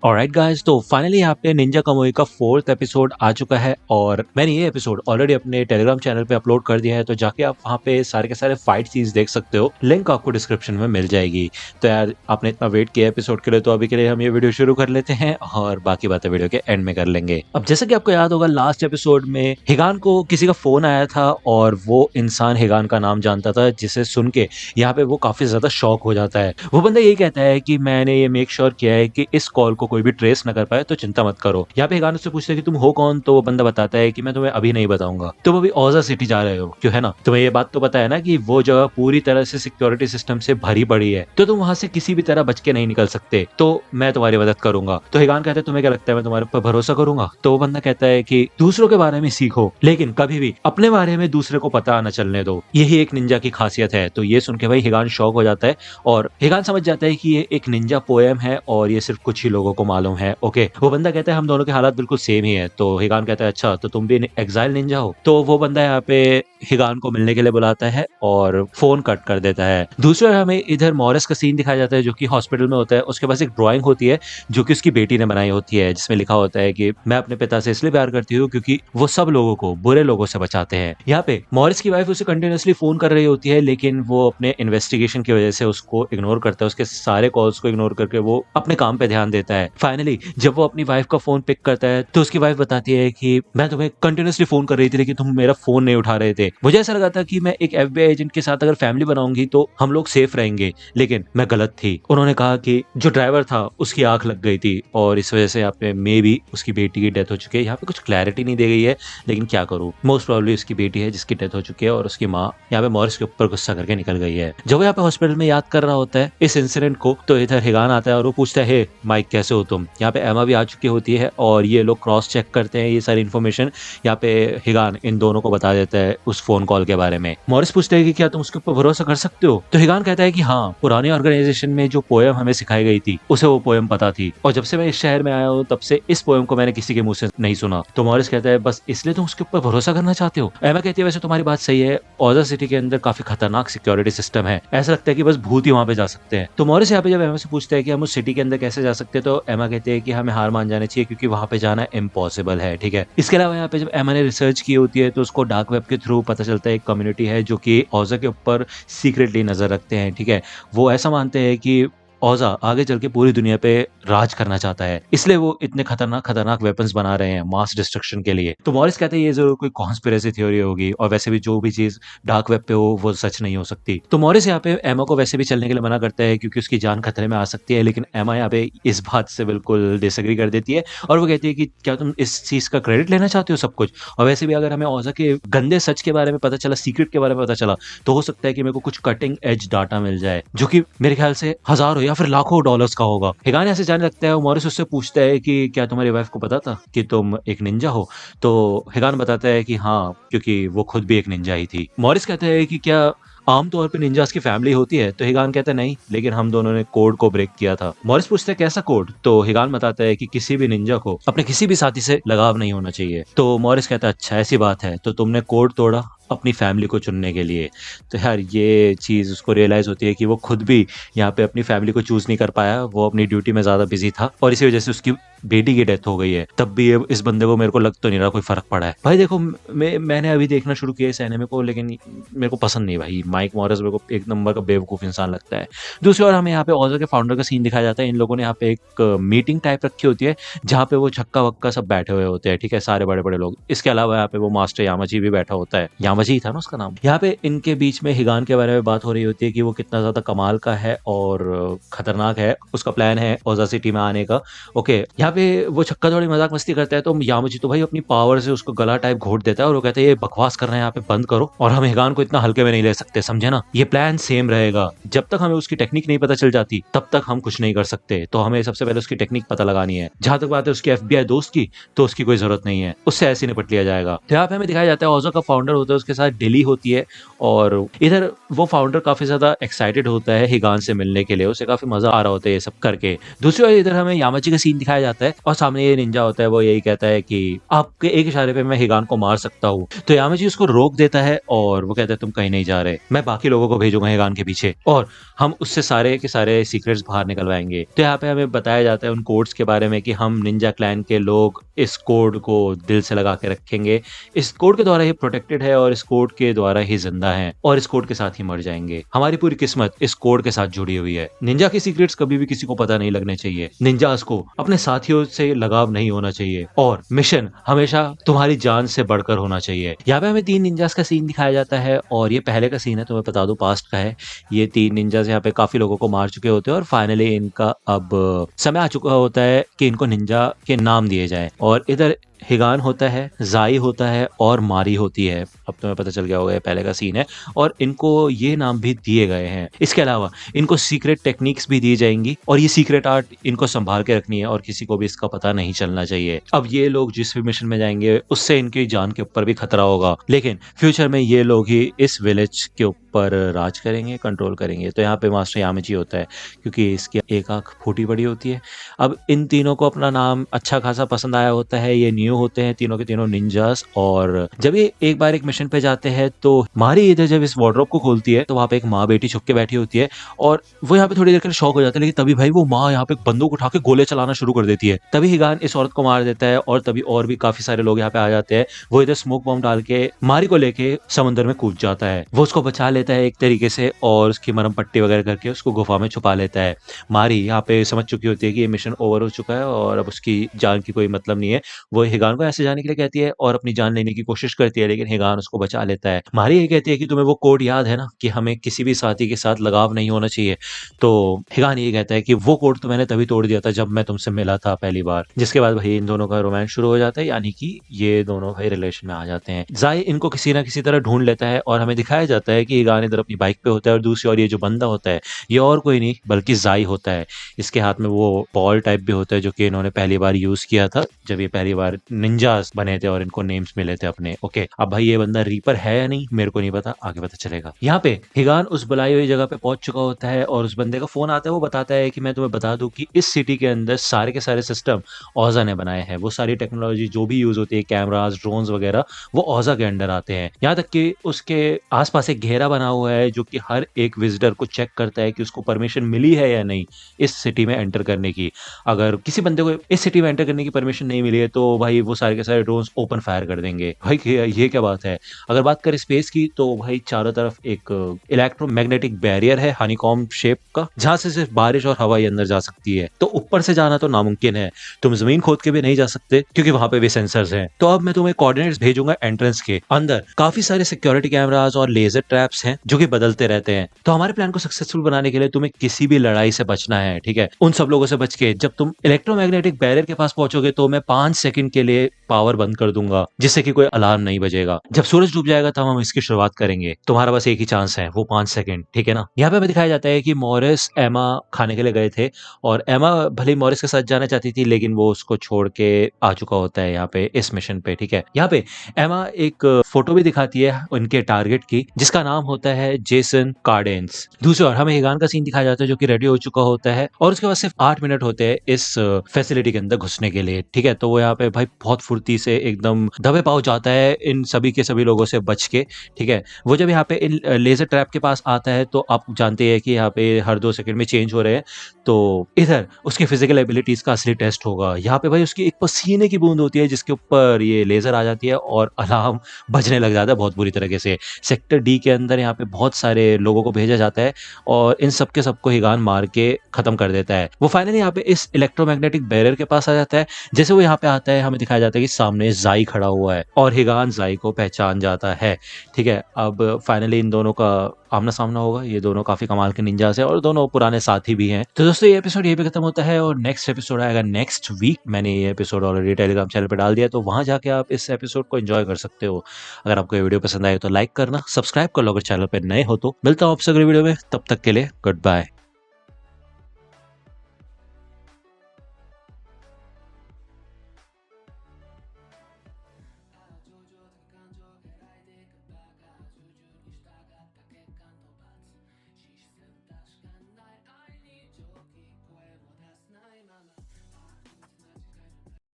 Alright guys, तो finally यहाँ पे निंजा कामुई का 4th एपिसोड आ चुका है और मैंने ये एपिसोड ऑलरेडी अपने टेलीग्राम चैनल पे अपलोड कर दिया है, तो जाके आप वहाँ पे सारे के सारे फाइट सीन्स देख सकते हो। लिंक आपको डिस्क्रिप्शन में मिल जाएगी। तो यार आपने इतना वेट किया एपिसोड के लिए, तो अभी के लिए हम ये वीडियो शुरू कर लेते हैं और बाकी बातें वीडियो के एंड में कर लेंगे। अब जैसा कि आपको याद होगा, लास्ट एपिसोड में हिगान को किसी का फोन आया था और वो इंसान हिगान का नाम जानता था, जिसे सुन के यहाँ पे वो काफी ज्यादा शॉक हो जाता है। वो बंदा यही कहता है कि मैंने ये मेक श्योर किया है कि इस कॉल को कोई भी ट्रेस न कर पाए, तो चिंता मत करो। यहाँ पे हिगान उससे पूछता है कि तुम हो कौन, तो वो बंदा बताता है कि मैं तुम्हें अभी नहीं बताऊंगा, तुम अभी ओजा सिटी जा रहे हो, क्यों है ना। तुम्हें ये बात तो पता है ना कि वो जगह पूरी तरह से सिक्योरिटी सिस्टम से भरी पड़ी है, तो तुम वहां से किसी भी तरह बच के नहीं निकल सकते, तो मैं तुम्हारी मदद करूंगा। तो हिगान कहता है तुम्हें क्या लगता है मैं तुम्हारे पर भरोसा करूंगा। तो वो बंदा कहता है कि दूसरों के बारे में सीखो, लेकिन कभी भी अपने बारे में दूसरे को पता न चलने दो, यही एक निंजा की खासियत है। तो ये सुन के भाई हिगान शॉक हो जाता है और हिगान समझ जाता है कि ये एक निंजा पोएम है और ये सिर्फ कुछ ही लोगों को मालूम है। ओके, वो बंदा कहता है हम दोनों के हालात बिल्कुल सेम ही है। तो हिगान कहता है अच्छा, तो तुम भी एग्जाइल निंजा हो। तो वो बंदा यहाँ पे हिगान को मिलने के लिए बुलाता है और फोन कट कर देता है। दूसरी ओर हमें इधर मॉरिस का सीन दिखाया जाता है, जो कि हॉस्पिटल में होता है। उसके पास एक ड्राइंग होती है जो कि उसकी बेटी ने बनाई होती है, जिसमें लिखा होता है कि मैं अपने पिता से इसलिए प्यार करती हूँ क्योंकि वो सब लोगों को बुरे लोगों से बचाते हैं। यहाँ पे मॉरिस की वाइफ उसे कंटिन्यूअसली फोन कर रही होती है, लेकिन वो अपने इन्वेस्टिगेशन की वजह से उसको इग्नोर करता है। उसके सारे कॉल्स को इग्नोर करके वो अपने काम पे ध्यान देता है। फाइनली जब वो अपनी वाइफ का फोन पिक करता है, तो उसकी वाइफ बताती है कि मैं तुम्हें कंटिन्यूअसली फोन कर रही थी, लेकिन तुम मेरा फोन नहीं उठा रहे थे। मुझे ऐसा लगा था कि मैं एक FBI एजेंट के साथ अगर फैमिली बनाऊंगी तो हम लोग सेफ रहेंगे, लेकिन मैं गलत थी। उन्होंने कहा कि जो ड्राइवर था उसकी आंख लग गई थी और इस वजह से यहाँ पे मे भी उसकी बेटी की डेथ हो चुकी है। यहाँ पे कुछ क्लैरिटी नहीं दी गई है, लेकिन क्या करूँ, मोस्ट प्रोबेबली उसकी बेटी है जिसकी डेथ हो चुकी है और उसकी माँ यहाँ पे मॉरिस के ऊपर गुस्सा करके निकल गई है। जब वो यहाँ पे हॉस्पिटल में याद कर रहा होता है इस इंसिडेंट को, तो इधर हिगान आता है और वो पूछता है हे माइक कैसे हो तुम। यहाँ पे एमा भी आ चुकी होती है और ये लोग क्रॉस चेक करते हैं ये सारी इन्फॉर्मेशन। यहाँ पे हिगान इन दोनों को बता देता है उस फोन कॉल के बारे में। मॉरिस पूछता है कि क्या तुम उसके ऊपर भरोसा कर सकते हो। तो हिगान कहता है कि हाँ, पुरानी ऑर्गेनाइजेशन में जो पोएम हमें सिखाई गई थी उसे वो पोएम पता थी, और जब से मैं इस शहर में आया हूँ तब से इस पोएम को मैंने किसी के मुंह से नहीं सुना। तो मॉरिस कहता है बस इसलिए तुम उसके ऊपर भरोसा करना चाहते हो। एमा कहती है वैसे तुम्हारी बात सही है, ओजा सिटी के अंदर काफी खतरनाक सिक्योरिटी सिस्टम है, ऐसा लगता है कि बस भूत ही वहां पे जा सकते हैं। तो मॉरिस यहाँ पे जब एमा से पूछता है कि हम उस सिटी के अंदर कैसे जा सकते हैं, तो एमा कहते हैं कि हमें हार मान जाना चाहिए क्योंकि वहां पे जाना इम्पॉसिबल है। ठीक है, इसके अलावा यहाँ पे जब एमा ने रिसर्च की होती है तो उसको डार्क वेब के थ्रू पता चलता है एक कम्युनिटी है जो कि ओजा के ऊपर सीक्रेटली नजर रखते हैं। ठीक है, वो ऐसा मानते हैं कि ओजा आगे चल के पूरी दुनिया पे राज करना चाहता है, इसलिए वो इतने खतरनाक खतरनाक वेपन्स बना रहे हैं मास डिस्ट्रक्शन के लिए। तो मॉरिस कहते हैं ये जरूर कोई कॉन्स्पिरेसी थ्योरी होगी, और वैसे भी जो भी चीज डार्क वेब पे हो वो सच नहीं हो सकती। तो मॉरिस यहाँ पे एमा को वैसे भी चलने के लिए मना करता है क्योंकि उसकी जान खतरे में आ सकती है, लेकिन एमा यहाँ पे इस बात से बिल्कुल डिसएग्री कर देती है और वो कहती है कि क्या तुम इस चीज का क्रेडिट लेना चाहते हो सब कुछ, और वैसे भी अगर हमें ओजा के गंदे सच के बारे में पता चला, सीक्रेट के बारे में पता चला, तो हो सकता है कि मेरे को कुछ कटिंग एज डाटा मिल जाए जो कि मेरे ख्याल से हजारों या फिर लाखों डॉलर्स का होगा। हिगान ऐसे जाने लगता है। मॉरिस उससे पूछता है कि क्या तुम्हारी वाइफ को पता था कि तुम एक निंजा हो। तो हिगान बताता है कि हाँ, क्योंकि वो खुद भी एक निंजा ही थी। मॉरिस कहता है कि क्या आमतौर पे निंजास की फैमिली होती है। तो हिगान कहता है नहीं, लेकिन हम दोनों ने कोड को ब्रेक किया था। मॉरिस पूछता है कैसा कोड। तो हिगान बताता है कि किसी भी निंजा को अपने किसी भी साथी से लगाव नहीं होना चाहिए। तो मॉरिस कहता है अच्छा ऐसी बात है, तो तुमने कोड तोड़ा अपनी फैमिली को चुनने के लिए। तो यार ये चीज उसको रियलाइज होती है कि वो खुद भी यहाँ पे अपनी फैमिली को चूज नहीं कर पाया, वो अपनी ड्यूटी में ज्यादा बिजी था और इसी वजह से उसकी बेटी की डेथ हो गई है। तब भी इस बंदे को मेरे को लग तो नहीं रहा कोई फर्क पड़ा है। भाई देखो, मैंने अभी देखना शुरू किया इस एनिमे को, लेकिन मेरे को पसंद नहीं भाई। माइक मॉरिस मेरे को एक नंबर का बेवकूफ इंसान लगता है। दूसरी ओर हमें यहाँ पे ओजा के फाउंडर का सीन दिखाया जाता है। इन लोगों ने यहाँ पे एक मीटिंग टाइप रखी होती है जहाँ पे वो छक्का वक्का सब बैठे हुए होते हैं। ठीक है, सारे बड़े बड़े लोग। इसके अलावा यहाँ पे वो मास्टर यामाजी भी बैठा होता है, यामाजी था ना उसका नाम। यहाँ पे इनके बीच में हिगान के बारे में बात हो रही होती है कि वो कितना ज्यादा कमाल का है और खतरनाक है, उसका प्लान है ओजा सिटी में आने का। ओके, यहाँ पे वो छक्का थोड़ी मजाक मस्ती करता है, तो यामाजी तो भाई अपनी पावर से उसको गला टाइप घोट देता है और वो कहता है ये बकवास कर रहे हैं यहाँ पे बंद करो, और हम हिगान को इतना हल्के में नहीं ले सकते, समझे ना। ये प्लान सेम रहेगा, जब तक हमें उसकी टेक्निक नहीं पता चल जाती तब तक हम कुछ नहीं कर सकते। तो हमें सबसे पहले उसकी टेक्निक पता लगानी है। जहां तक बात है उसकी FBI दोस्त की, तो उसकी कोई जरूरत नहीं है, उससे ऐसे निपट लिया जाएगा। तो यहाँ पे हमें दिखाया जाता है ओजा का फाउंडर होता है, उसके साथ डेली होती है और इधर वो फाउंडर काफी ज्यादा एक्साइटेड होता है हिगान से मिलने के लिए, उसे काफी मजा आ रहा होता है ये सब करके। दूसरी ओर इधर हमें यामाजी का सीन दिखाया जाता आता है और सामने ये निंजा होता है, वो यही कहता है कि आपके एक इशारे पे मैं हिगान को मार सकता हूँ। तो यामाजी उसको रोक देता है और वो कहता है तुम कहीं नहीं जा रहे, मैं बाकी लोगों को भेजूंगा हिगान के पीछे और हम उससे सारे के सारे सीक्रेट्स बाहर निकलवाएंगे। तो यहाँ पे हमें बताया जाता है उन कोड्स के बारे में कि हम निंजा क्लैन के लोग इस कोड को दिल से लगा के रखेंगे, इस कोड के द्वारा ही प्रोटेक्टेड है और इस कोड के द्वारा ही जिंदा है और इस कोड के साथ ही मर जाएंगे। हमारी पूरी किस्मत इस कोड के साथ जुड़ी हुई है। निंजा की सीक्रेट्स कभी भी किसी को पता नहीं लगने चाहिए। निंजास को अपने साथियों से लगाव नहीं होना चाहिए और मिशन हमेशा तुम्हारी जान से बढ़कर होना चाहिए। यहाँ पे हमें 3 निंजास का सीन दिखाया जाता है और ये पहले का सीन है, तुम्हें बता दो पास्ट का है। ये 3 निंजास यहाँ पे काफी लोगों को मार चुके होते हैं और फाइनली इनका अब समय आ चुका होता है कि इनको निंजा के नाम दिए जाए। और इधर हिगान होता है, जाई होता है और मारी होती है। अब तुम्हें पता चल गया होगा ये पहले का सीन है और इनको ये नाम भी दिए गए हैं। इसके अलावा इनको सीक्रेट टेक्निक्स भी दी जाएंगी और ये सीक्रेट आर्ट इनको संभाल के रखनी है और किसी को भी इसका पता नहीं चलना चाहिए। अब ये लोग जिस भी मिशन में जाएंगे उससे इनकी जान के ऊपर भी खतरा होगा, लेकिन फ्यूचर में ये लोग ही इस विलेज के ऊपर राज करेंगे, कंट्रोल करेंगे। तो यहाँ पे मास्टर यामाजी होता है क्योंकि इसकी एक आंख फूटी पड़ी होती है। अब इन तीनों को अपना नाम अच्छा खासा पसंद आया होता है। ये न्यू होते हैं तीनों के तीनों निंजास और जब ये एक बार एक मिशन पे जाते हैं तो मारी इधर जब इस वार्डरोब को खोलती है तो वहां पे एक माँ बेटी छुप के बैठी होती है और वो यहाँ पे थोड़ी देर के लिए शॉक हो जाता है, लेकिन तभी भाई वो माँ यहाँ पे बंदूक उठा के गोले चलाना शुरू कर देती है। तभी हिगान इस औरत को मार देता है और तभी और भी काफी सारे लोग यहाँ पे आ जाते हैं। वो इधर स्मोक बॉम्ब डाल के मारी को लेके समंदर में कूद जाता है। वो उसको बचा लेता है एक तरीके से और उसकी मरहम पट्टी वगैरह करके उसको गुफा में छुपा लेता है। मारी यहाँ पे समझ चुकी होती है कि ये मिशन ओवर हो चुका है और अब उसकी जान की कोई मतलब नहीं है। वो हिगान को ऐसे जाने के लिए कहती है और अपनी जान लेने की कोशिश करती है, लेकिन हिगान उसको बचा लेता है। मारी ये कहती है कि तुम्हें वो कोड याद है ना कि हमें किसी भी साथी के साथ लगाव नहीं होना चाहिए। तो हिगान ये कहता है कि वो कोड तो मैंने तभी तोड़ दिया था जब मैं तुमसे मिला था पहली बार। जिसके बाद भाई इन दोनों का रोमांस शुरू हो जाता है, यानी कि ये दोनों भाई रिलेशन में आ जाते हैं। जाई इनको किसी ना किसी तरह ढूंढ लेता है और हमें दिखाया जाता है कि हिगान इधर अपनी बाइक पे होता है और दूसरी ओर ये जो बंदा होता है ये और कोई नहीं बल्कि जाई होता है। इसके हाथ में वो बॉल टाइप भी होता है जो कि इन्होंने पहली बार यूज किया था जब ये पहली बार निंजास बने थे और इनको नेम्स मिले थे अपने। ओके, अब भाई ये बंदा रीपर है या नहीं मेरे को नहीं पता, आगे पता चलेगा। यहाँ पे हिगान उस बुलाई हुई जगह पे पहुंच चुका होता है और उस बंदे का फोन आता है। वो बताता है कि मैं तुम्हें बता दूं कि इस सिटी के अंदर सारे के सारे सिस्टम ओजा ने बनाए हैं। वो सारी टेक्नोलॉजी जो भी यूज होती है, कैमरास, ड्रोन्स वगैरह, वो ओजा के अंडर आते हैं। यहाँ तक कि उसके आसपास एक घेरा बना हुआ है जो कि हर एक विजिटर को चेक करता है कि उसको परमिशन मिली है या नहीं इस सिटी में एंटर करने की। अगर किसी बंदे को इस सिटी में एंटर करने की परमिशन नहीं मिली है तो भाई वो सारे के सारे ड्रोन्स ओपन फायर कर देंगे। भाई ये क्या बात है। अगर बात करें स्पेस की तो भाई चारों तरफ एक इलेक्ट्रोमैग्नेटिक बैरियर है हनीकॉम्ब शेप का, जहां से सिर्फ बारिश और हवा ही अंदर जा सकती है। तो ऊपर से जाना तो नामुमकिन है, तुम जमीन खोद के भी नहीं जा सकते क्योंकि वहां पे भी सेंसर्स हैं। तो अब मैं तुम्हें कोऑर्डिनेट्स भेजूंगा एंट्रेंस के अंदर। काफी सारे सिक्योरिटी कैमरास और लेजर ट्रैप्स हैं जो कि बदलते रहते हैं। तो हमारे प्लान को सक्सेसफुल बनाने के लिए तुम्हें किसी भी लड़ाई से बचना है, ठीक है। उन सब लोगों से बच के जब तुम इलेक्ट्रोमैग्नेटिक बैरियर के पास पहुंचोगे तो मैं 5 सेकंड के लिए पावर बंद कर दूंगा जिससे कि कोई अलार्म नहीं बजेगा। जब सूरज डूब जाएगा तब हम इसकी शुरुआत करेंगे। तुम्हारा बस एक ही चांस है, वो 5 सेकंड, ठीक है ना। यहाँ पे हमें दिखाया जाता है कि मॉरिस एमा खाने के लिए गए थे और एमा भले मॉरिस के साथ जाना चाहती थी लेकिन वो उसको छोड़ के आ चुका होता है यहाँ पे इस मिशन पे, ठीक है। यहाँ पे एमा एक फोटो भी दिखाती है उनके टारगेट की जिसका नाम होता है जेसन कार्डेंस। दूसरी ओर हमें हिगान का सीन दिखाया जाता है जो कि रेडी हो चुका होता है और उसके बाद सिर्फ 8 मिनट होते हैं इस फैसिलिटी के अंदर घुसने के लिए, ठीक है। तो वो यहाँ पे भाई बहुत फुर्ती से एकदम दबे पाव जाता है इन सभी के सभी लोगों से बच के, ठीक है। वो जब यहाँ पे इन लेजर ट्रैप के पास आता है तो आप जानते हैं कि यहाँ पे हर 2 सेकंड में चेंज हो रहे हैं। तो इधर उसकी फिजिकल एबिलिटीज का असली टेस्ट होगा। यहाँ पे भाई उसकी एक पसीने की बूंद होती है जिसके ऊपर ये लेजर आ जाती है और अलार्म बजने लग जाता है बहुत बुरी तरीके से। सेक्टर डी के अंदर यहाँ पे बहुत सारे लोगों को भेजा जाता है और इन सबके सबको हिगान मार के खत्म कर देता है। वो फाइनली यहाँ पे इस इलेक्ट्रोमैग्नेटिक बैरियर के पास आ जाता है। जैसे वो यहाँ पे आता है हमें दिखाया जाता है कि सामने जाई खड़ा हुआ है और हिगान जाई को पहचान जाता है, ठीक है। अब फाइनली इन दोनों का आमना सामना होगा। ये दोनों काफी कमाल के निंजास है और दोनों पुराने साथी भी हैं। तो दोस्तों ये एपिसोड यहीं पे खत्म होता है और नेक्स्ट एपिसोड आएगा नेक्स्ट वीक। मैंने ये एपिसोड ऑलरेडी टेलीग्राम चैनल पे डाल दिया तो वहां जाके आप इस एपिसोड को एंजॉय कर सकते हो। अगर आपको ये वीडियो पसंद आए तो लाइक करना, सब्सक्राइब कर लो अगर चैनल पे नए हो तो। मिलता हूँ आपसे अगले वीडियो में, तब तक के लिए गुड बाय।